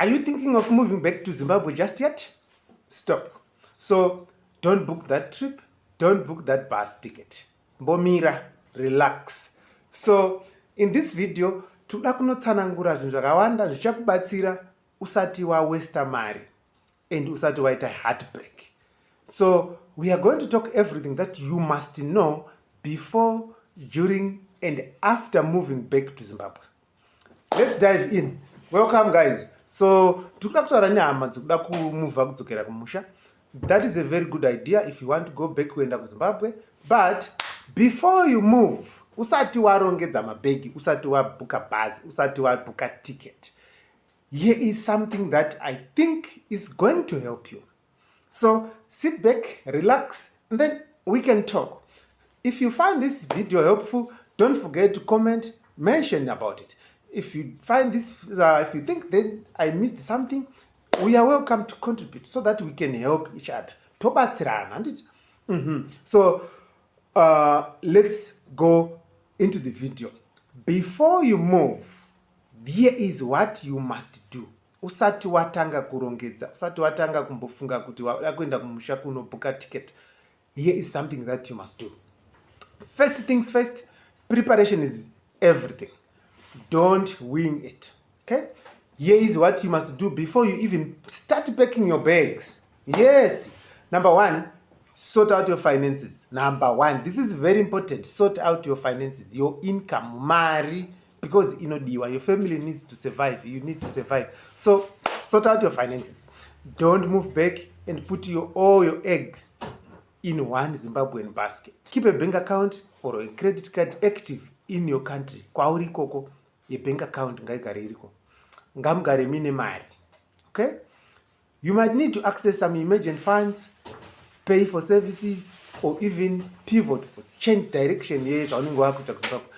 Are you thinking of moving back to Zimbabwe just yet? Stop. So don't book that trip. Don't book that bus ticket. Bomira, relax. So in this video, toda kunotsanangura zvinhu zvakawanda zvichakubatsira usati wawesta mari and usati waita heartbreak. So we are going to talk everything that you must know before, during, and after moving back to Zimbabwe. Let's dive in. Welcome, guys. So tokuda kutaura nehama dzekuda kumuvha kudzokera kumusha. That is a very good idea if you want to go back kuenda kuZimbabwe. But before you move, usati warongedza mabhegi, usati wabhuka bus, usati wabhuka ticket, here is something that I think is going to help you. So sit back, relax, and then we can talk. If you find this video helpful, don't forget to comment, mention about it. If you find this, if you think that I missed something, we are welcome to contribute so that we can help each other. So let's go into the video. Before you move, here is what you must do. Usati watanga kurongedza, usati watanga kumbofunga kuti wada kuenda kumusha kunobhuka ticket. Here is something that you must do. First things first, preparation is everything. Don't wing it. Okay? Here is what you must do before you even start packing your bags. Yes. Number one, sort out your finances. Number one, this is very important. Sort out your finances, your income, mari, because your family needs to survive. You need to survive. So sort out your finances. Don't move back and put all your eggs in one Zimbabwean basket. Keep a bank account or a credit card active in your country. Kwauri koko, a bank account ngaigare iriko. Ngamugare mine mari. Okay? You might need to access some emergent funds, pay for services, or even pivot or change direction.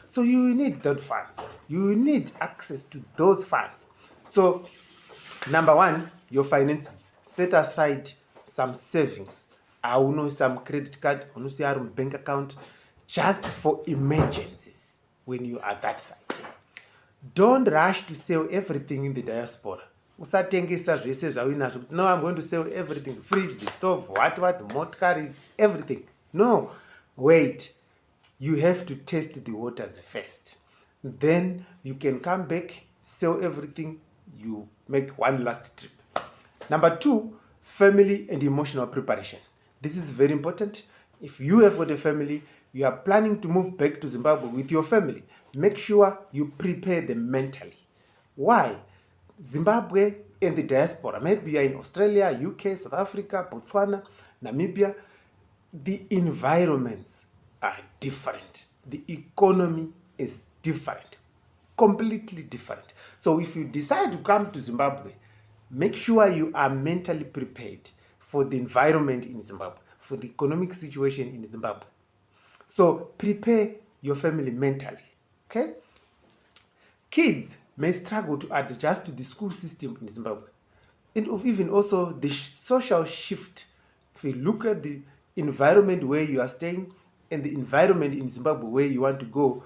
So you need those funds. You need access to those funds. So number one, your finances. Set aside some savings. Some credit card, bank account, just for emergencies when you are that side. Don't rush to sell everything in the diaspora. Usatengesa zvese zvawinazvo. No, I'm going to sell everything. The fridge, the stove, what, the motor, everything. No, wait. You have to test the waters first. Then you can come back, sell everything, you make one last trip. Number two, family and emotional preparation. This is very important. If you have got a family, you are planning to move back to Zimbabwe with your family, make sure you prepare them mentally. Why? Zimbabwe and the diaspora, maybe you're in Australia, UK, South Africa, Botswana, Namibia, the environments are different. The economy is different, completely different. So if you decide to come to Zimbabwe, make sure you are mentally prepared for the environment in Zimbabwe, for the economic situation in Zimbabwe. So prepare your family mentally, okay? Kids may struggle to adjust to the school system in Zimbabwe, and even also the social shift. If you look at the environment where you are staying and the environment in Zimbabwe where you want to go,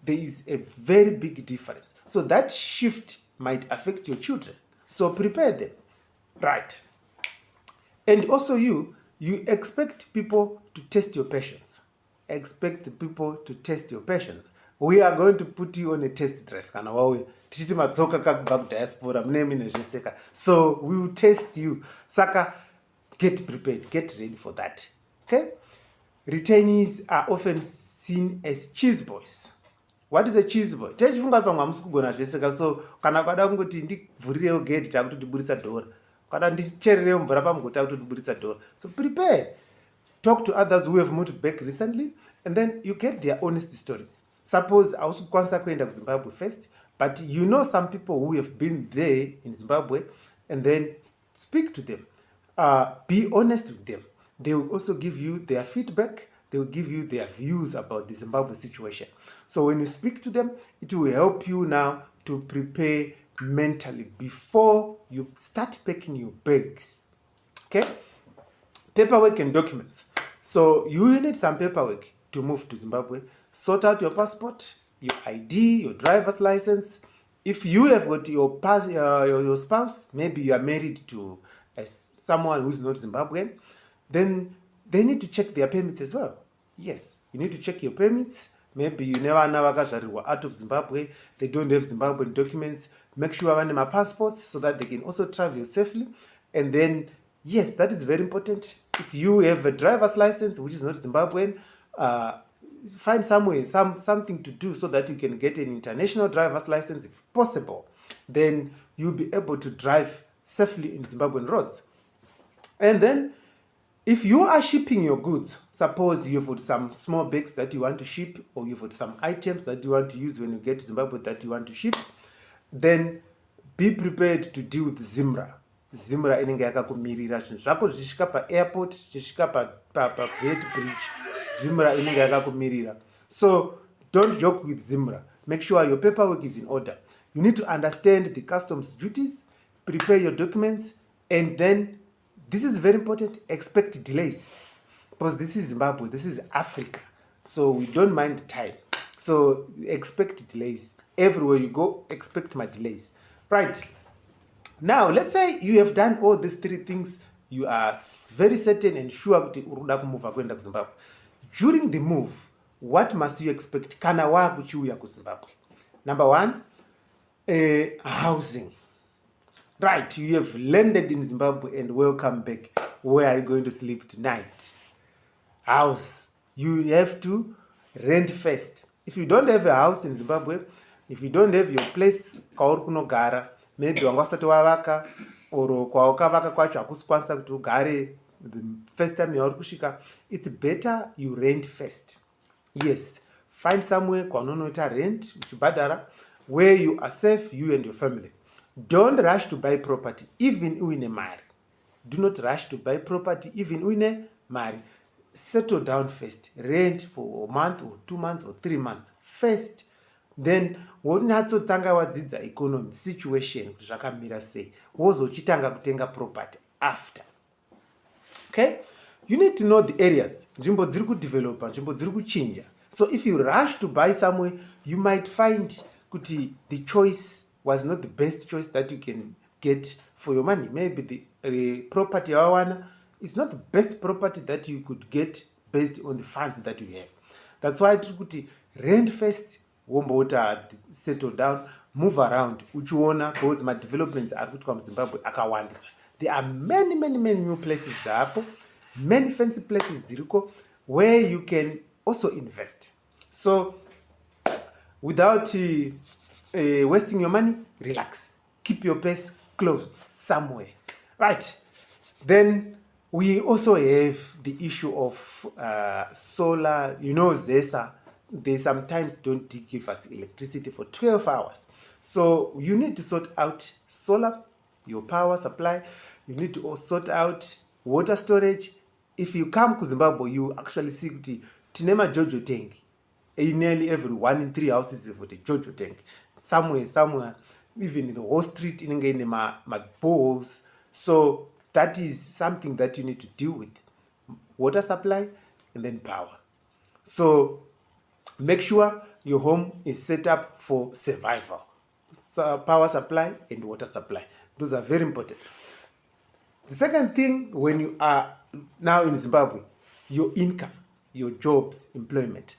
there is a very big difference. So that shift might affect your children. So prepare them, right? And also you expect people to test your patience. Expect the people to test your patience. We are going to put you on a test drive. So we will test you. Saka, get prepared, get ready for that. Okay? Retainees are often seen as cheese boys. What is a cheese boy? So kana kwada kungoti ndivhurirewo gate takutodiburitsa dhora. Kana ndichererewo mvura pamugoti takutodiburitsa dhora. So prepare. Talk to others who have moved back recently, and then you get their honest stories. Suppose I was kuenda to Zimbabwe first, but you know some people who have been there in Zimbabwe, and then speak to them. Be honest with them. They will also give you their feedback. They will give you their views about the Zimbabwe situation. So when you speak to them, it will help you now to prepare mentally before you start packing your bags. Okay? Paperwork and documents. So you need some paperwork to move to Zimbabwe. Sort out your passport, your ID, your driver's license, If you have got your spouse, maybe you are married to someone who's not Zimbabwean, then they need to check their permits as well. Yes, you need to check your permits. Maybe you never were out of Zimbabwe, they don't have Zimbabwean documents. Make sure you have my passports so that they can also travel safely. And then, yes, that is very important. If you have a driver's license which is not Zimbabwean, find something to do so that you can get an international driver's license if possible. Then you'll be able to drive safely in Zimbabwean roads. And then if you are shipping your goods, suppose you've got some small bags that you want to ship, or you've got some items that you want to use when you get to Zimbabwe that you want to ship, then be prepared to deal with Zimra. Zimra inenge yakakumirira zvinhu zvako zvisvika paairport, zvisvika pagate bridge, Zimra inenge yakakumirira. So don't joke with Zimra. Make sure your paperwork is in order. You need to understand the customs duties, prepare your documents, and then this is very important, expect delays. Because this is Zimbabwe, this is Africa. So we don't mind time. So expect delays. Everywhere you go, expect my delays. Right. Now, let's say you have done all these three things. You are very certain and sure kuti uruda kumuva kuenda kuZimbabwe. During the move, what must you expect? Kana wakuchiuya kuZimbabwe. Number one, housing. Right, you have landed in Zimbabwe and welcome back. Where are you going to sleep tonight? House. You have to rent first. If you don't have a house in Zimbabwe, if you don't have your place kwauri kunogara, maybe wangasati wavaka or kwawakavaka kwacho hakusi kwanisa kuti ugare the first time yauri kusvika, it's better you rent first. Yes, find somewhere kwaunonoita rent uchibhadhara where you are safe, you and your family. Don't rush to buy property, even uine mari. Do not rush to buy property, even uine mari. Settle down first. Rent for a month or 2 months or 3 months first. Then wonatsotanga wadzidza economy situation kuti zvakamira sei, wozochitanga kutenga property after. Okay, you need to know the areas. Nzvimbo dziri kudevelopa, nzvimbo dziri kuchinja. So if you rush to buy somewhere, you might find kuti the choice was not the best choice that you can get for your money. Maybe the property awana is not the best property that you could get based on the funds that you have. That's why kuti rent first, wombota settle down, move around, uchiona because my developments are good from Zimbabwe akawandisa. There are many new places hapo, many fancy places dziriko where you can also invest. So without wasting your money, relax. Keep your purse closed somewhere. Right. Then we also have the issue of solar. You know, ZESA, they sometimes don't give us electricity for 12 hours. So you need to sort out solar, your power supply. You need to also sort out water storage. If you come to Zimbabwe, you actually see the Tinema Jojo tank. Nearly every 1 in 3 houses have got a Jojo tank. Somewhere, even in the whole street, in my boreholes. So that is something that you need to deal with. Water supply and then power. So make sure your home is set up for survival. So power supply and water supply. Those are very important. The second thing, when you are now in Zimbabwe, your income, your jobs, employment.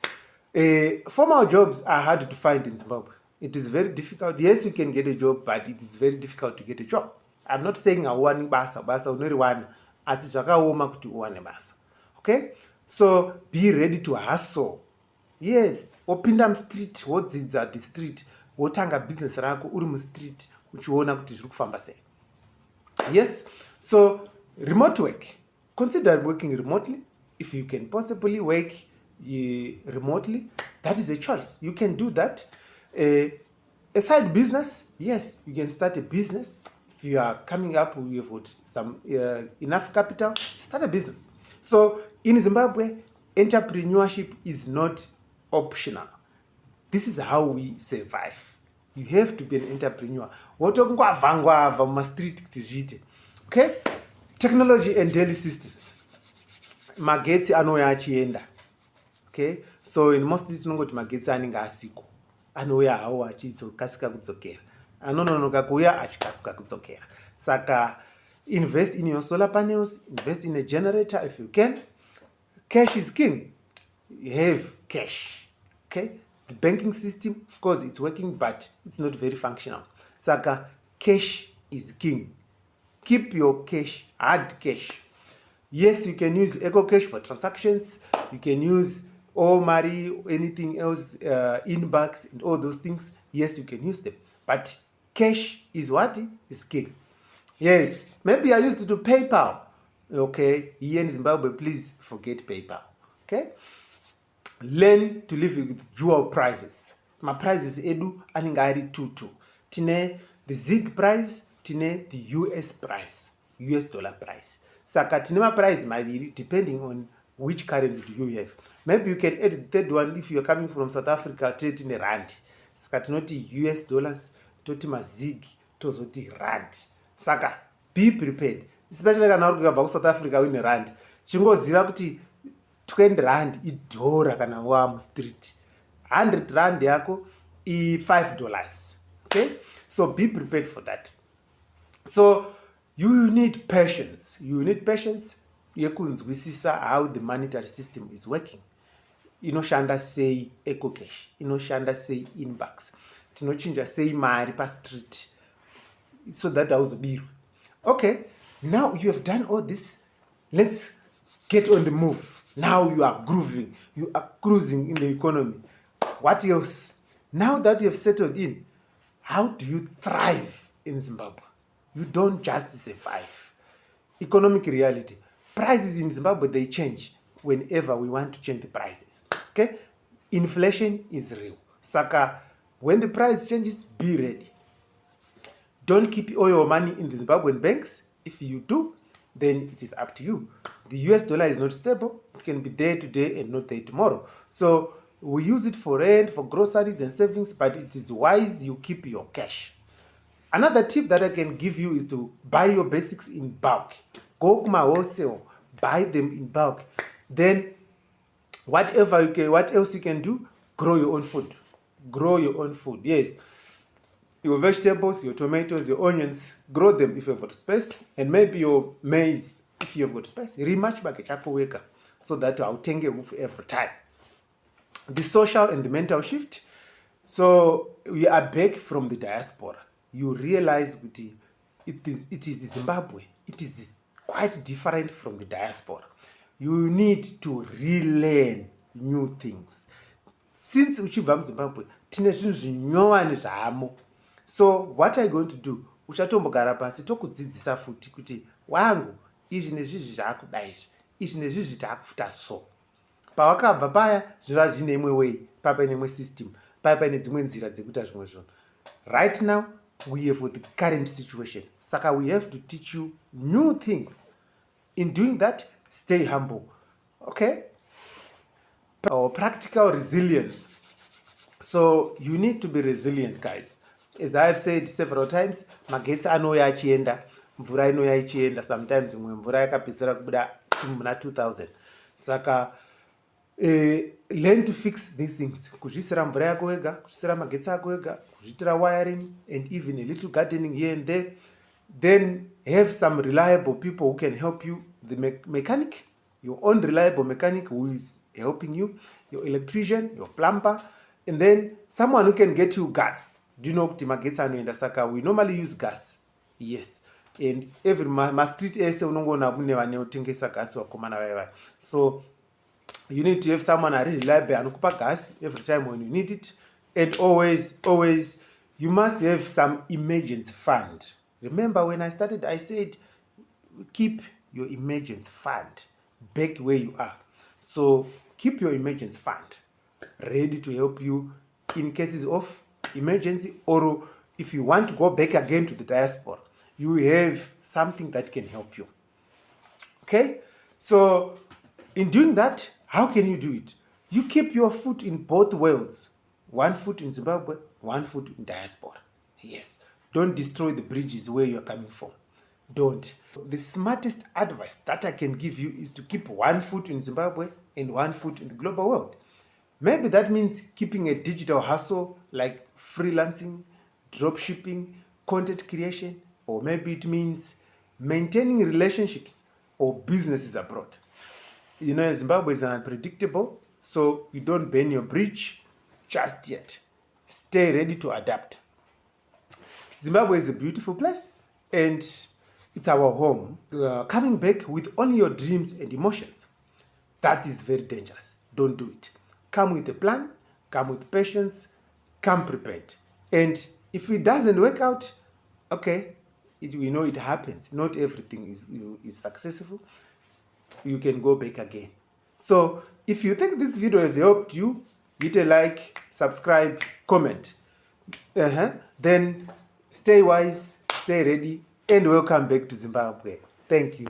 Formal jobs are hard to find in Zimbabwe. It is very difficult. Yes, you can get a job, but it is very difficult to get a job. I'm not saying I want basa unori one asi zvakaoma kuti uwane basa. Okay? So be ready to hustle. Yes, opinda mstreet, wodzidza the street, wotanga business rako uri mustreet uchiona kuti zviri kufamba sei. Yes, so remote work. Consider working remotely. If you can possibly work remotely, that is a choice. You can do that. A side business, yes, you can start a business. If you are coming up with some enough capital, start a business. So in Zimbabwe, entrepreneurship is not optional. This is how we survive. You have to be an entrepreneur. Wotongwavangwava muma street kuti. Okay? Technology and daily systems. Magetsi anouya achienda. Okay? So in most tinongoti magetsi anenge asiko. Anouya hawo achizokasika kudzokera. anononoka kuuya achikasika kudzokera. Saka invest in your solar panels, invest in a generator if you can. Cash is king. You have cash. Okay? The banking system, of course, it's working, but it's not very functional. Saka, cash is king. Keep your cash, hard cash. Yes, you can use Eco Cash for transactions. You can use Omari, anything else, Inbox, and all those things. Yes, you can use them. But cash is what? Is king. Yes, maybe I used to do PayPal. Okay, here in Zimbabwe, please forget PayPal. Okay? Learn to live with dual prices. My prices edu anenge ari two. Tine the Zig price, tine the US price, US dollar price. Saka tine ma price maviri depending on which currency do you have. Maybe you can add the third one if you're coming from South Africa, tine rand. Saka tinoti US dollars, toti ma Zig, tozoti rand. Saka be prepared. Especially kana uri kubva South Africa une rand. Chingoziva kuti 20 rand idhora kana wamusstreet, 100 rand yako $5. Okay, so be prepared for that. So you need patience. Yekunzwisisa how the monetary system is working. Inoshanda sei Eco Cash, inoshanda sei Inbox, tinochinja sei mari pastreet, so that hauzobirwi. Okay, now you have done all this. Let's get on the move. Now you are grooving. You are cruising in the economy. What else? Now that you have settled in, how do you thrive in Zimbabwe? You don't just survive. Economic reality. Prices in Zimbabwe, they change whenever we want to change the prices. Okay? Inflation is real. Saka, when the price changes, be ready. Don't keep all your money in the Zimbabwean banks. If you do, then it is up to you. The US dollar is not stable. It can be there today and not there tomorrow. So we use it for rent, for groceries and savings, but it is wise you keep your cash. Another tip that I can give you is to buy your basics in bulk. Go to my wholesale, buy them in bulk. Then what else you can do? Grow your own food. Grow your own food. Yes. Your vegetables, your tomatoes, your onions, grow them if you've got space, and maybe your maize if you've got space. Rematch back a chapel so that I'll take every time. The social and the mental shift. So we are back from the diaspora. You realize that it is Zimbabwe. It is quite different from the diaspora. You need to relearn new things. Since uchibva muZimbabwe, tine zvinhu zvinyowani zvamo. So what are you going to do? Uchatombogara pasi tokudzidzisa futi kuti wangu izvi nezvizvi zvakudai izvi, izvi nezvizvi takufuta so. Pawakabva paya zviva zvine imwe way, papa ine imwe system, papa ine dzimwe nzira dzekuita zvimwe zvinhu. Right now we have the current situation. Saka we have to teach you new things. In doing that, stay humble. Okay? Our practical resilience. So you need to be resilient, guys. As I have said several times, magetsi anouya achienda, mvura inouya ichienda, sometimes mvura yakapedzera kubuda muna 2000. Saka learn to fix these things. Kuzvisira mvura yako wega, kuzvisira magetsi ako wega, kuzvitira wiring, and even a little gardening here and there. Then have some reliable people who can help you. The mechanic, your own reliable mechanic who is helping you, your electrician, your plumber, and then someone who can get you gas. Do you know kuti magetsi anoenda? Saka we normally use gas. Yes. And every street ese unongona mune vanotengesa gas vakomana vaya. So you need to have someone really reliable anokupa gas every time when you need it. And always you must have some emergency fund. Remember when I started, I said keep your emergency fund back where you are. So keep your emergency fund ready to help you in cases of emergency, or if you want to go back again to the diaspora, you have something that can help you. Okay? So in doing that, how can you do it? You keep your foot in both worlds. One foot in Zimbabwe, one foot in diaspora. Yes. Don't destroy the bridges where you're coming from. Don't. The smartest advice that I can give you is to keep one foot in Zimbabwe and one foot in the global world. Maybe that means keeping a digital hustle like freelancing, drop shipping, content creation, or maybe it means maintaining relationships or businesses abroad. You know, Zimbabwe is unpredictable, so you don't burn your bridge just yet. Stay ready to adapt. Zimbabwe is a beautiful place and it's our home. Coming back with only your dreams and emotions, that is very dangerous. Don't do it. Come with a plan, come with patience, come prepared. And if it doesn't work out, okay, we know it happens. Not everything is successful. You can go back again. So if you think this video has helped you, hit a like, subscribe, comment. Then stay wise, stay ready, and welcome back to Zimbabwe. Thank you.